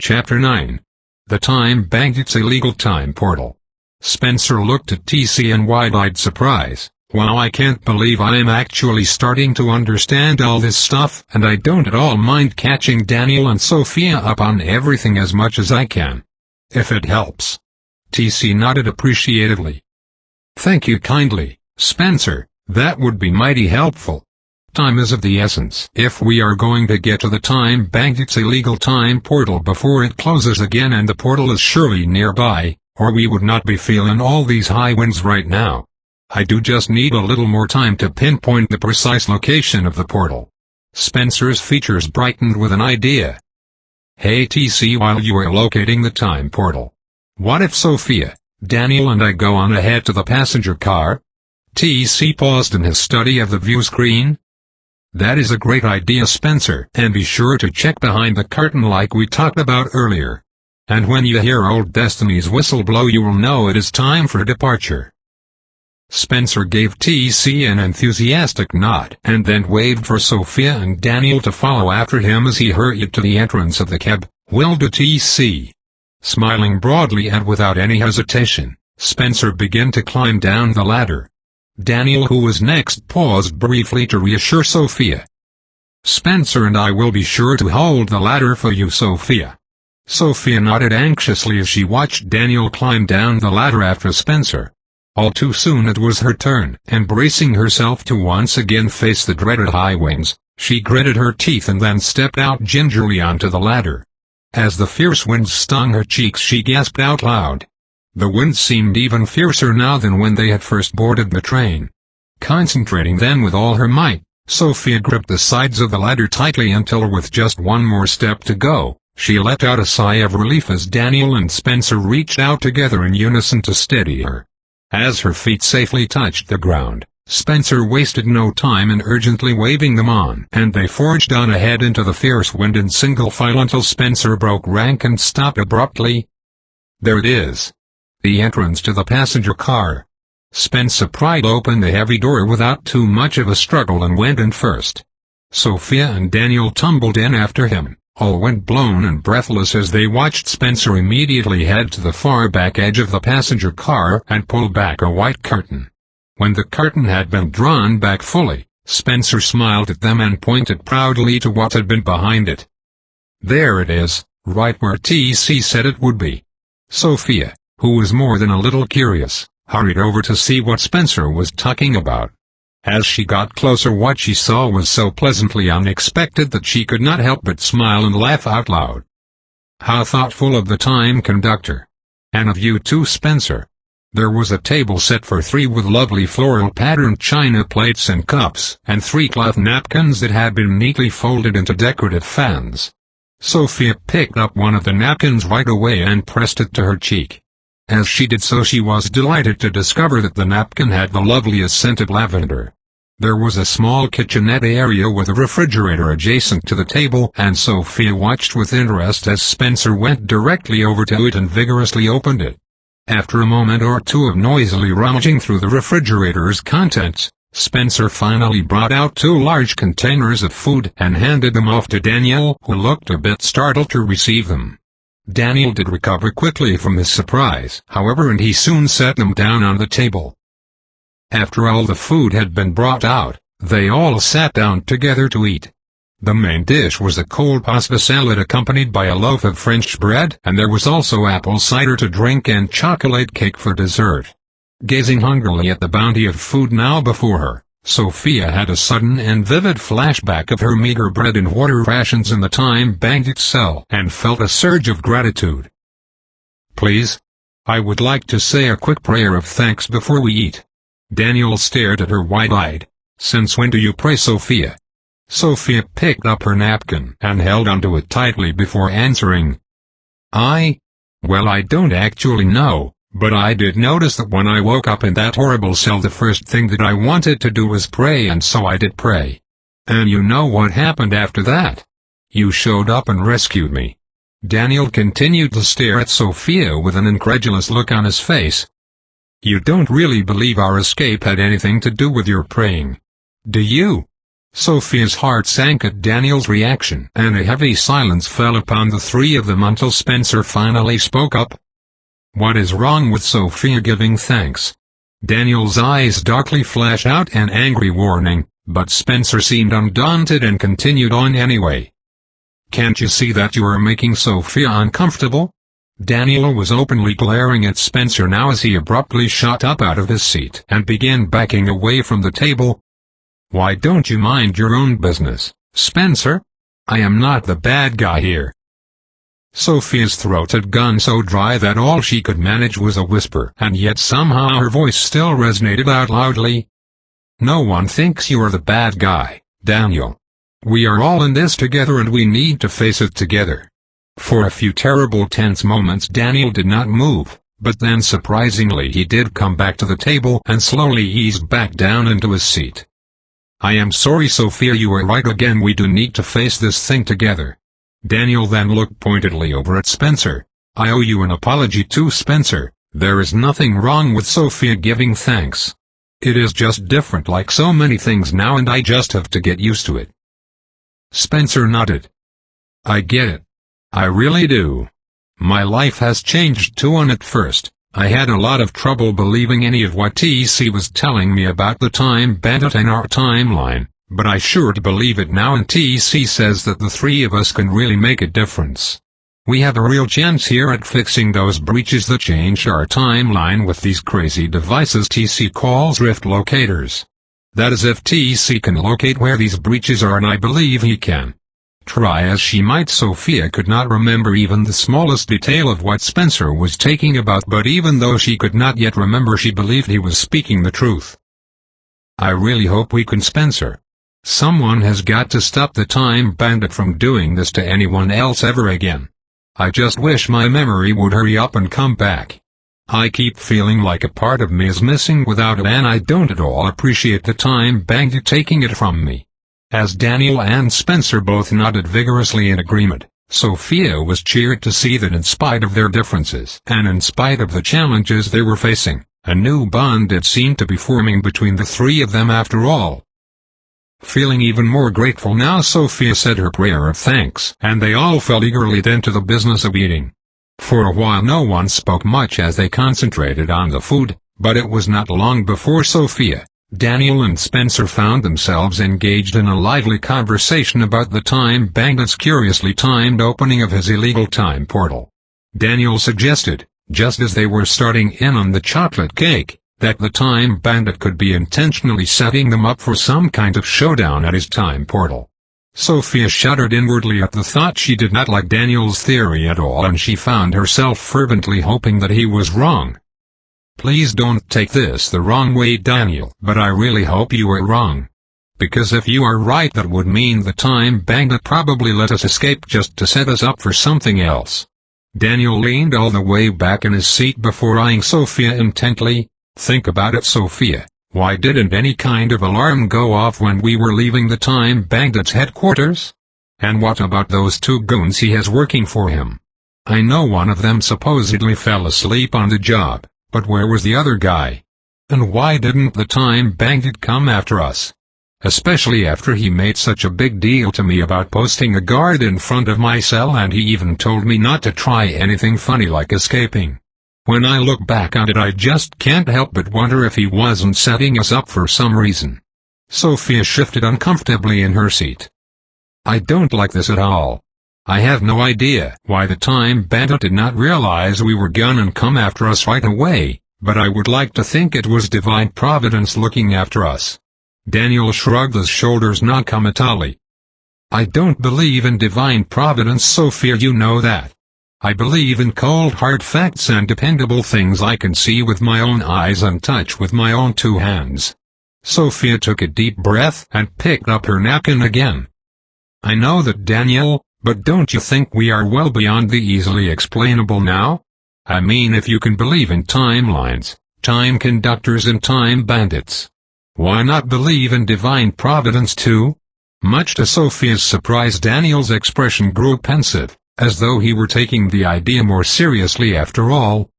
Chapter 9. The Time Bandit's Illegal Time Portal. Spencer looked at TC in wide-eyed surprise. Wow, I can't believe I'm actually starting to understand all this stuff, and I don't at all mind catching Daniel and Sophia up on everything as much as I can. If it helps. TC nodded appreciatively. Thank you kindly, Spencer, that would be mighty helpful. Time is of the essence if we are going to get to the Time Bandit's illegal time portal before it closes again, and the portal is surely nearby, or we would not be feeling all these high winds right now. I do just need a little more time to pinpoint the precise location of the portal. Spencer's features brightened with an idea. Hey TC, while you are locating the time portal, what if Sophia, Daniel and I go on ahead to the passenger car? TC paused in his study of the view screen. That is a great idea, Spencer, and be sure to check behind the curtain like we talked about earlier. And when you hear Old Destiny's whistle blow, you will know it is time for departure. Spencer gave TC an enthusiastic nod and then waved for Sophia and Daniel to follow after him as he hurried to the entrance of the cab. Will do, TC. Smiling broadly and without any hesitation, Spencer began to climb down the ladder. Daniel, who was next, paused briefly to reassure Sophia. Spencer and I will be sure to hold the ladder for you, Sophia. Sophia nodded anxiously as she watched Daniel climb down the ladder after Spencer. All too soon it was her turn, and bracing herself to once again face the dreaded high winds, she gritted her teeth and then stepped out gingerly onto the ladder. As the fierce winds stung her cheeks, she gasped out loud. The wind seemed even fiercer now than when they had first boarded the train. Concentrating then with all her might, Sophia gripped the sides of the ladder tightly until, with just one more step to go, she let out a sigh of relief as Daniel and Spencer reached out together in unison to steady her. As her feet safely touched the ground, Spencer wasted no time in urgently waving them on, and they forged on ahead into the fierce wind in single file until Spencer broke rank and stopped abruptly. There it is. The entrance to the passenger car. Spencer pried open the heavy door without too much of a struggle and went in first. Sophia and Daniel tumbled in after him, all wind-blown and breathless as they watched Spencer immediately head to the far back edge of the passenger car and pull back a white curtain. When the curtain had been drawn back fully, Spencer smiled at them and pointed proudly to what had been behind it. There it is, right where TC said it would be. Sophia, who was more than a little curious, hurried over to see what Spencer was talking about. As she got closer, what she saw was so pleasantly unexpected that she could not help but smile and laugh out loud. How thoughtful of the time conductor. And of you too, Spencer. There was a table set for three with lovely floral patterned china plates and cups, and 3 cloth napkins that had been neatly folded into decorative fans. Sophia picked up one of the napkins right away and pressed it to her cheek. As she did so, she was delighted to discover that the napkin had the loveliest scented lavender. There was a small kitchenette area with a refrigerator adjacent to the table, and Sophia watched with interest as Spencer went directly over to it and vigorously opened it. After a moment or two of noisily rummaging through the refrigerator's contents, Spencer finally brought out 2 large containers of food and handed them off to Daniel, who looked a bit startled to receive them. Daniel did recover quickly from his surprise, however, and he soon set them down on the table. After all the food had been brought out, they all sat down together to eat. The main dish was a cold pasta salad accompanied by a loaf of French bread, and there was also apple cider to drink and chocolate cake for dessert. Gazing hungrily at the bounty of food now before her, Sophia had a sudden and vivid flashback of her meager bread and water rations in the Time Bandit cell and felt a surge of gratitude. Please? I would like to say a quick prayer of thanks before we eat. Daniel stared at her wide-eyed. Since when do you pray, Sophia? Sophia picked up her napkin and held onto it tightly before answering. Well, I don't actually know. But I did notice that when I woke up in that horrible cell, the first thing that I wanted to do was pray, and so I did pray. And you know what happened after that? You showed up and rescued me. Daniel continued to stare at Sophia with an incredulous look on his face. You don't really believe our escape had anything to do with your praying, do you? Sophia's heart sank at Daniel's reaction, and a heavy silence fell upon the three of them until Spencer finally spoke up. "What is wrong with Sophia giving thanks?" Daniel's eyes darkly flashed out an angry warning, but Spencer seemed undaunted and continued on anyway. "Can't you see that you are making Sophia uncomfortable?" Daniel was openly glaring at Spencer now as he abruptly shot up out of his seat and began backing away from the table. "Why don't you mind your own business, Spencer? I am not the bad guy here." Sophia's throat had gone so dry that all she could manage was a whisper, and yet somehow her voice still resonated out loudly. "No one thinks you are the bad guy, Daniel. We are all in this together and we need to face it together." For a few terrible tense moments Daniel did not move, but then surprisingly he did come back to the table and slowly eased back down into his seat. "I am sorry Sophia, you are right again, we do need to face this thing together." Daniel then looked pointedly over at Spencer. "I owe you an apology too, Spencer. There is nothing wrong with Sophia giving thanks. It is just different like so many things now and I just have to get used to it." Spencer nodded. "I get it. I really do. My life has changed too, and at first, I had a lot of trouble believing any of what TC was telling me about the Time Bandit and our timeline, but I sure do believe it now, and TC says that the three of us can really make a difference. We have a real chance here at fixing those breaches that changed our timeline with these crazy devices TC calls rift locators. That is if TC can locate where these breaches are, and I believe he can." Try as she might, Sophia could not remember even the smallest detail of what Spencer was talking about, but even though she could not yet remember, she believed he was speaking the truth. "I really hope we can, Spencer. Someone has got to stop the Time Bandit from doing this to anyone else ever again. I just wish my memory would hurry up and come back. I keep feeling like a part of me is missing without it, and I don't at all appreciate the Time Bandit taking it from me." As Daniel and Spencer both nodded vigorously in agreement, Sophia was cheered to see that in spite of their differences, and in spite of the challenges they were facing, a new bond had seemed to be forming between the three of them after all. Feeling even more grateful now, Sophia said her prayer of thanks, and they all fell eagerly into the business of eating. For a while no one spoke much as they concentrated on the food, but it was not long before Sophia, Daniel and Spencer found themselves engaged in a lively conversation about the Time Bandit's curiously timed opening of his illegal time portal. Daniel suggested, just as they were starting in on the chocolate cake, that the Time Bandit could be intentionally setting them up for some kind of showdown at his time portal. Sophia shuddered inwardly at the thought. She did not like Daniel's theory at all, and she found herself fervently hoping that he was wrong. "Please don't take this the wrong way, Daniel, but I really hope you are wrong. Because if you are right, that would mean the Time Bandit probably let us escape just to set us up for something else." Daniel leaned all the way back in his seat before eyeing Sophia intently. "Think about it, Sophia. Why didn't any kind of alarm go off when we were leaving the Time Bandit's headquarters? And what about those two goons he has working for him? I know one of them supposedly fell asleep on the job. But where was the other guy? And why didn't the Time Bandit come after us? Especially after he made such a big deal to me about posting a guard in front of my cell, and he even told me not to try anything funny like escaping. When I look back on it, I just can't help but wonder if he wasn't setting us up for some reason." Sophia shifted uncomfortably in her seat. "I don't like this at all. I have no idea why the Time Bandit did not realize we were gonna come after us right away, but I would like to think it was divine providence looking after us." Daniel shrugged his shoulders noncommittally. "I don't believe in divine providence, Sophia, you know that. I believe in cold hard facts and dependable things I can see with my own eyes and touch with my own two hands." Sophia took a deep breath and picked up her napkin again. "I know that, Daniel. But don't you think we are well beyond the easily explainable now? I mean, if you can believe in timelines, time conductors and time bandits, why not believe in divine providence too?" Much to Sophia's surprise, Daniel's expression grew pensive, as though he were taking the idea more seriously after all.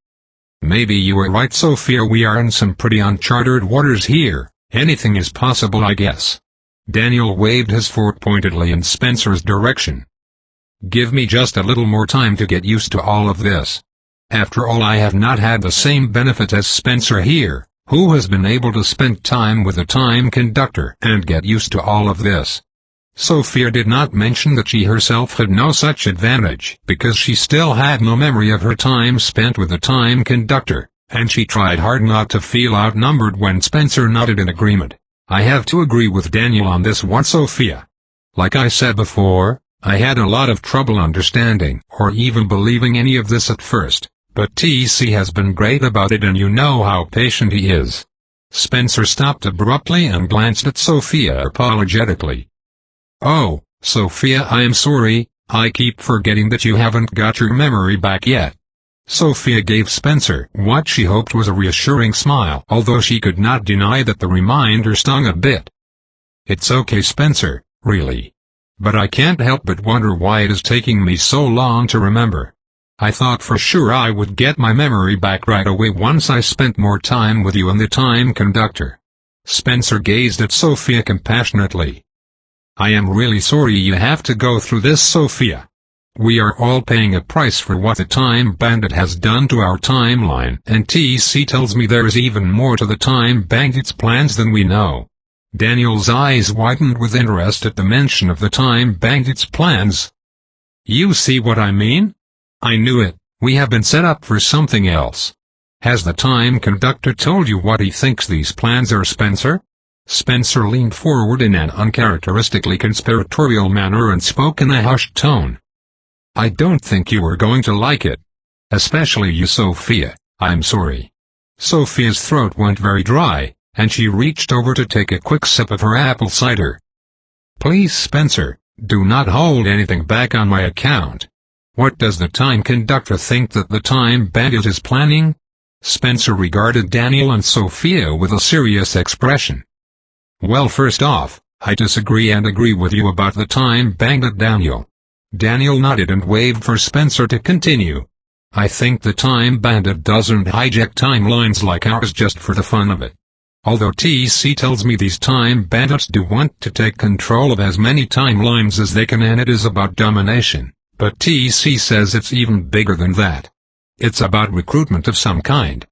"Maybe you are right, Sophia, we are in some pretty uncharted waters here. Anything is possible, I guess." Daniel waved his fork pointedly in Spencer's direction. "Give me just a little more time to get used to all of this. After all, I have not had the same benefit as Spencer here, who has been able to spend time with a time conductor and get used to all of this." Sophia did not mention that she herself had no such advantage because she still had no memory of her time spent with a time conductor, and she tried hard not to feel outnumbered when Spencer nodded in agreement. "I have to agree with Daniel on this one, Sophia. Like I said before, I had a lot of trouble understanding or even believing any of this at first, but TC has been great about it, and you know how patient he is." Spencer stopped abruptly and glanced at Sophia apologetically. "Oh, Sophia, I am sorry, I keep forgetting that you haven't got your memory back yet." Sophia gave Spencer what she hoped was a reassuring smile, although she could not deny that the reminder stung a bit. "It's okay, Spencer, really. But I can't help but wonder why it is taking me so long to remember. I thought for sure I would get my memory back right away once I spent more time with you and the time conductor." Spencer gazed at Sophia compassionately. "I am really sorry you have to go through this, Sophia. We are all paying a price for what the Time Bandit has done to our timeline, and TC tells me there is even more to the Time Bandit's plans than we know." Daniel's eyes widened with interest at the mention of the Time Bandit's plans. "You see what I mean? I knew it, we have been set up for something else. Has the Time Conductor told you what he thinks these plans are, Spencer?" Spencer leaned forward in an uncharacteristically conspiratorial manner and spoke in a hushed tone. "I don't think you are going to like it. Especially you, Sophia, I'm sorry." Sophia's throat went very dry, and she reached over to take a quick sip of her apple cider. "Please, Spencer, do not hold anything back on my account. What does the Time Conductor think that the Time Bandit is planning?" Spencer regarded Daniel and Sophia with a serious expression. "Well, first off, I disagree and agree with you about the Time Bandit, Daniel." Daniel nodded and waved for Spencer to continue. "I think the Time Bandit doesn't hijack timelines like ours just for the fun of it. Although TC tells me these Time Bandits do want to take control of as many timelines as they can, and it is about domination, but TC says it's even bigger than that. It's about recruitment of some kind."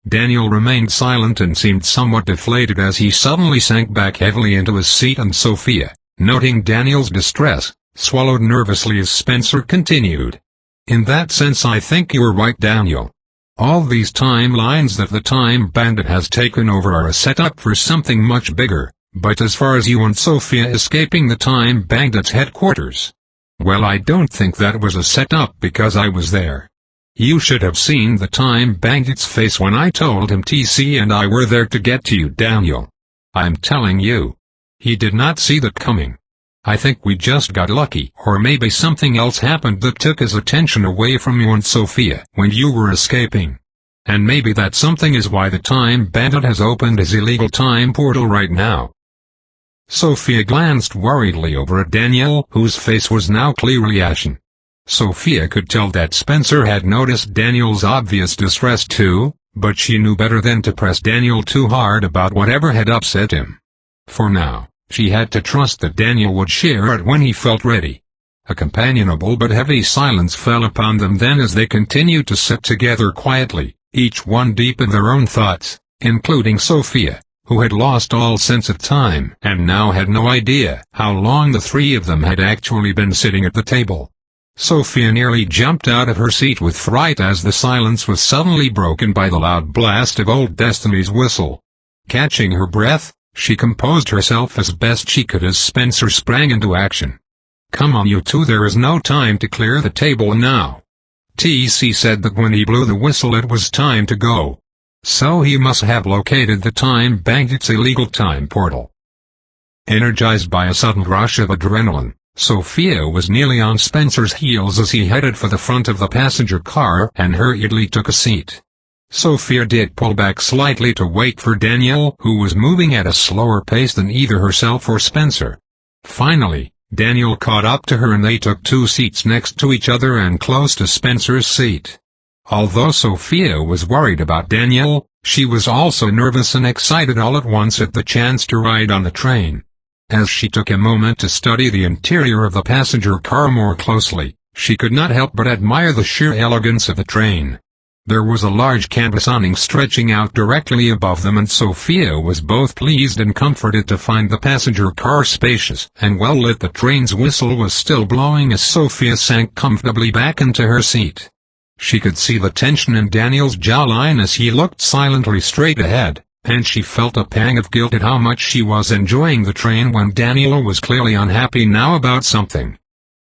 Daniel remained silent and seemed somewhat deflated as he suddenly sank back heavily into his seat, and Sophia, noting Daniel's distress, swallowed nervously as Spencer continued. "In that sense I think you're right, Daniel. All these timelines that the Time Bandit has taken over are a setup for something much bigger, but as far as you and Sophia escaping the Time Bandit's headquarters, well, I don't think that was a setup because I was there. You should have seen the Time Bandit's face when I told him TC and I were there to get to you, Daniel. I'm telling you. He did not see that coming. I think we just got lucky, or maybe something else happened that took his attention away from you and Sophia when you were escaping. And maybe that something is why the Time Bandit has opened his illegal time portal right now." Sophia glanced worriedly over at Daniel, whose face was now clearly ashen. Sophia could tell that Spencer had noticed Daniel's obvious distress too, but she knew better than to press Daniel too hard about whatever had upset him. For now, she had to trust that Daniel would share it when he felt ready. A companionable but heavy silence fell upon them then as they continued to sit together quietly, each one deep in their own thoughts, including Sophia, who had lost all sense of time and now had no idea how long the three of them had actually been sitting at the table. Sophia nearly jumped out of her seat with fright as the silence was suddenly broken by the loud blast of Old Destiny's whistle. Catching her breath, she composed herself as best she could as Spencer sprang into action. "Come on, you two, there is no time to clear the table now." TC said that when he blew the whistle it was time to go. So he must have located the Time Bandit's illegal time portal. Energized by a sudden rush of adrenaline, Sophia was nearly on Spencer's heels as he headed for the front of the passenger car and hurriedly took a seat. Sophia did pull back slightly to wait for Daniel, who was moving at a slower pace than either herself or Spencer. Finally, Daniel caught up to her and they took two seats next to each other and close to Spencer's seat. Although Sophia was worried about Daniel, she was also nervous and excited all at once at the chance to ride on the train. As she took a moment to study the interior of the passenger car more closely, she could not help but admire the sheer elegance of the train. There was a large canvas awning stretching out directly above them, and Sophia was both pleased and comforted to find the passenger car spacious and well lit. The train's whistle was still blowing as Sophia sank comfortably back into her seat. She could see the tension in Daniel's jawline as he looked silently straight ahead, and she felt a pang of guilt at how much she was enjoying the train when Daniel was clearly unhappy now about something.